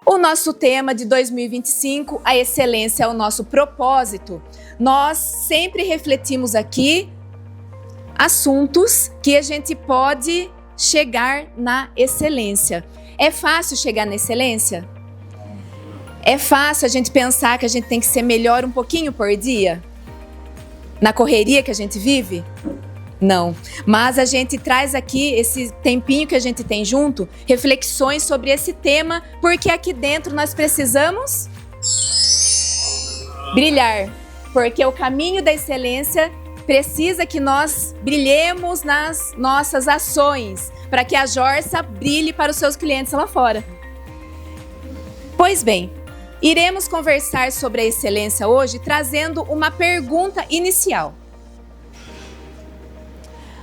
O nosso tema de 2025, a excelência é o nosso propósito. Nós sempre refletimos aqui assuntos que a gente pode chegar na excelência. É fácil chegar na excelência? É fácil a gente pensar que a gente tem que ser melhor um pouquinho por dia? Na correria que a gente vive? Não. Mas a gente traz aqui, esse tempinho que a gente tem junto, reflexões sobre esse tema, porque aqui dentro nós precisamos brilhar. Porque o caminho da excelência precisa que nós brilhemos nas nossas ações, para que a Jorsa brilhe para os seus clientes lá fora. Pois bem, iremos conversar sobre a excelência hoje, trazendo uma pergunta inicial.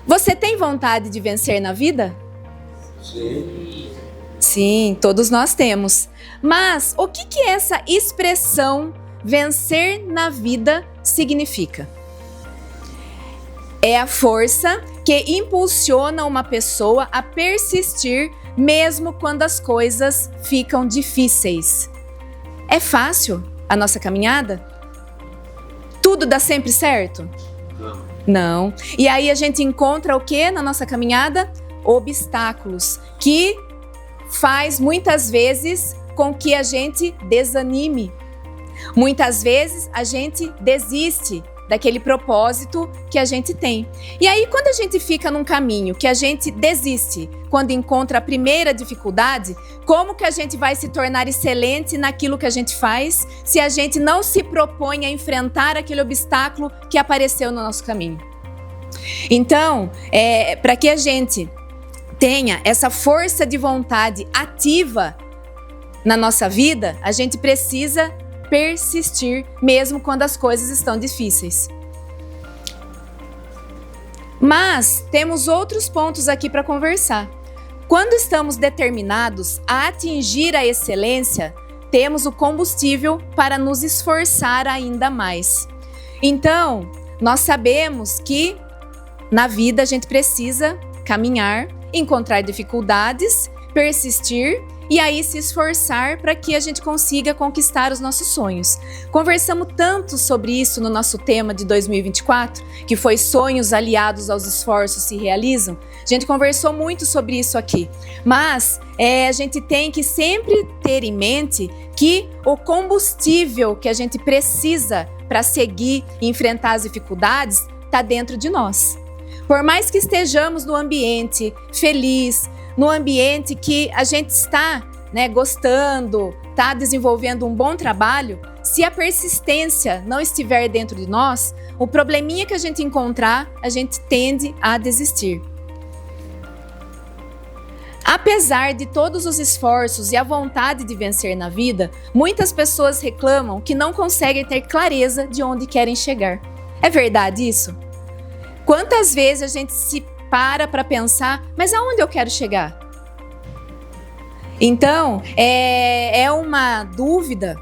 Você tem vontade de vencer na vida? Sim. Sim, todos nós temos. Mas o que essa expressão vencer na vida significa? É a força que impulsiona uma pessoa a persistir mesmo quando as coisas ficam difíceis. É fácil a nossa caminhada? Tudo dá sempre certo? Não. E aí a gente encontra o que na nossa caminhada? Obstáculos, que faz muitas vezes com que a gente desanime. Muitas vezes a gente desiste daquele propósito que a gente tem. E aí quando a gente fica num caminho que a gente desiste, quando encontra a primeira dificuldade, como que a gente vai se tornar excelente naquilo que a gente faz se a gente não se propõe a enfrentar aquele obstáculo que apareceu no nosso caminho? Então, para que a gente tenha essa força de vontade ativa na nossa vida, a gente precisa persistir mesmo quando as coisas estão difíceis. Mas temos outros pontos aqui para conversar. Quando estamos determinados a atingir a excelência, temos o combustível para nos esforçar ainda mais. Então, nós sabemos que na vida a gente precisa caminhar, encontrar dificuldades, persistir e aí se esforçar para que a gente consiga conquistar os nossos sonhos. Conversamos tanto sobre isso no nosso tema de 2024, que foi sonhos aliados aos esforços se realizam. A gente conversou muito sobre isso aqui, mas a gente tem que sempre ter em mente que o combustível que a gente precisa para seguir e enfrentar as dificuldades está dentro de nós. Por mais que estejamos no ambiente feliz, no ambiente que a gente está, gostando, está desenvolvendo um bom trabalho, se a persistência não estiver dentro de nós, o probleminha que a gente encontrar, a gente tende a desistir. Apesar de todos os esforços e a vontade de vencer na vida, muitas pessoas reclamam que não conseguem ter clareza de onde querem chegar. É verdade isso? Quantas vezes a gente se para pensar, mas aonde eu quero chegar? Então, é uma dúvida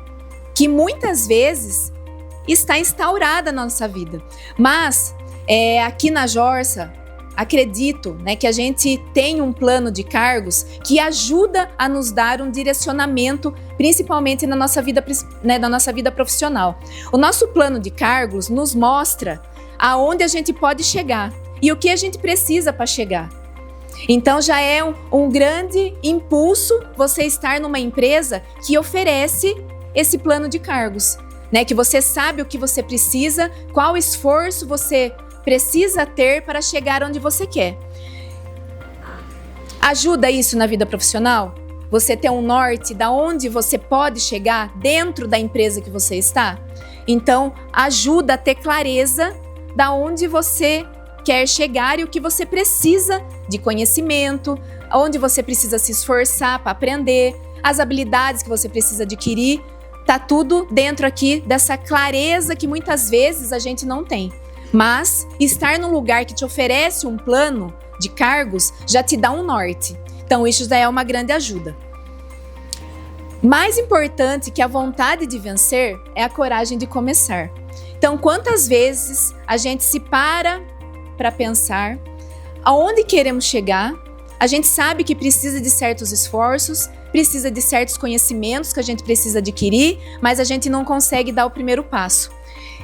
que muitas vezes está instaurada na nossa vida. Mas, aqui na Jorsa, acredito que a gente tem um plano de cargos que ajuda a nos dar um direcionamento, principalmente na nossa vida profissional. O nosso plano de cargos nos mostra aonde a gente pode chegar e o que a gente precisa para chegar. Então já é um grande impulso você estar numa empresa que oferece esse plano de cargos, que você sabe o que você precisa, qual esforço você precisa ter para chegar onde você quer. Ajuda isso na vida profissional? Você ter um norte da onde você pode chegar dentro da empresa que você está? Então ajuda a ter clareza da onde você quer chegar e o que você precisa de conhecimento, onde você precisa se esforçar para aprender, as habilidades que você precisa adquirir, tá tudo dentro aqui dessa clareza que muitas vezes a gente não tem. Mas estar num lugar que te oferece um plano de cargos já te dá um norte. Então isso já é uma grande ajuda. Mais importante que a vontade de vencer é a coragem de começar. Então, quantas vezes a gente se para pensar aonde queremos chegar, A gente sabe que precisa de certos esforços, precisa de certos conhecimentos que a gente precisa adquirir, mas a gente não consegue dar o primeiro passo.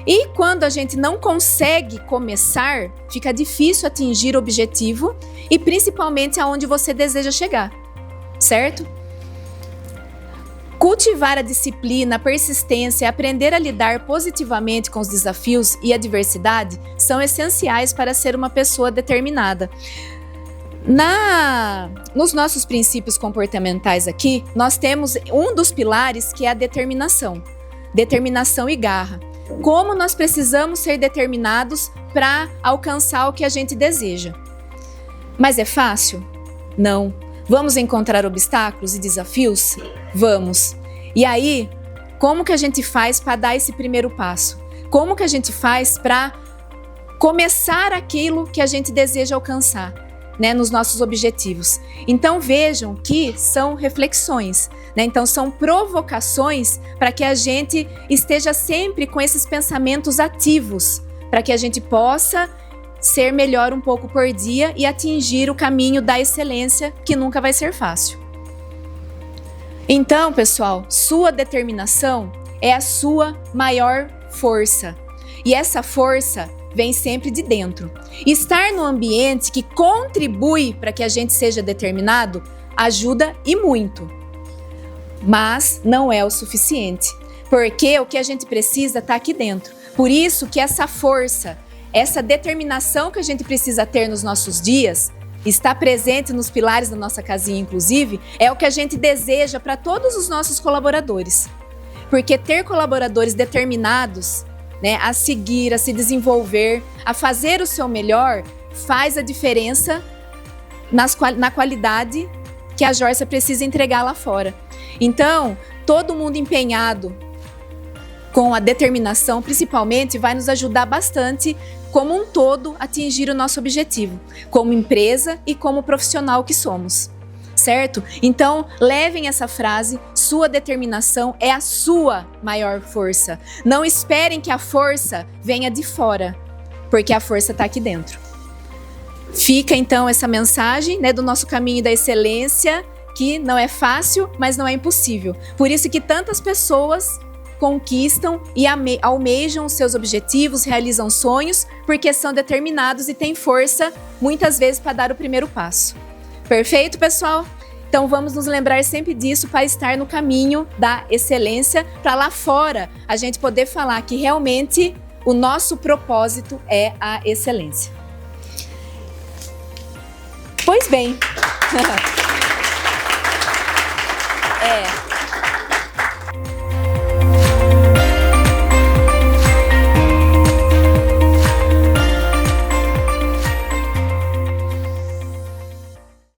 E quando a gente não consegue começar, fica difícil atingir o objetivo e principalmente aonde você deseja chegar, certo? Cultivar a disciplina, a persistência e aprender a lidar positivamente com os desafios e a adversidade são essenciais para ser uma pessoa determinada. Nos nossos princípios comportamentais aqui, nós temos um dos pilares que é a determinação. Determinação e garra. Como nós precisamos ser determinados para alcançar o que a gente deseja. Mas é fácil? Não. Vamos encontrar obstáculos e desafios? Vamos. E aí, como que a gente faz para dar esse primeiro passo? Como que a gente faz para começar aquilo que a gente deseja alcançar, né, nos nossos objetivos? Então vejam que são reflexões, né? Então são provocações para que a gente esteja sempre com esses pensamentos ativos, para que a gente possa ser melhor um pouco por dia e atingir o caminho da excelência, que nunca vai ser fácil. Então, pessoal, sua determinação é a sua maior força. E essa força vem sempre de dentro. Estar no ambiente que contribui para que a gente seja determinado ajuda e muito. Mas não é o suficiente, porque o que a gente precisa está aqui dentro. Por isso que essa força, essa determinação que a gente precisa ter nos nossos dias, está presente nos pilares da nossa casinha, inclusive, é o que a gente deseja para todos os nossos colaboradores. Porque ter colaboradores determinados, né, a seguir, a se desenvolver, a fazer o seu melhor, faz a diferença na qualidade que a Jorsa precisa entregar lá fora. Então, todo mundo empenhado com a determinação, principalmente, vai nos ajudar bastante, como um todo, a atingir o nosso objetivo, como empresa e como profissional que somos, certo? Então, levem essa frase, sua determinação é a sua maior força. Não esperem que a força venha de fora, porque a força está aqui dentro. Fica, então, essa mensagem, né, do nosso caminho da excelência, que não é fácil, mas não é impossível. Por isso que tantas pessoas conquistam e almejam os seus objetivos, realizam sonhos, porque são determinados e têm força, muitas vezes, para dar o primeiro passo. Perfeito, pessoal? Então vamos nos lembrar sempre disso para estar no caminho da excelência, para lá fora a gente poder falar que realmente o nosso propósito é a excelência. Pois bem.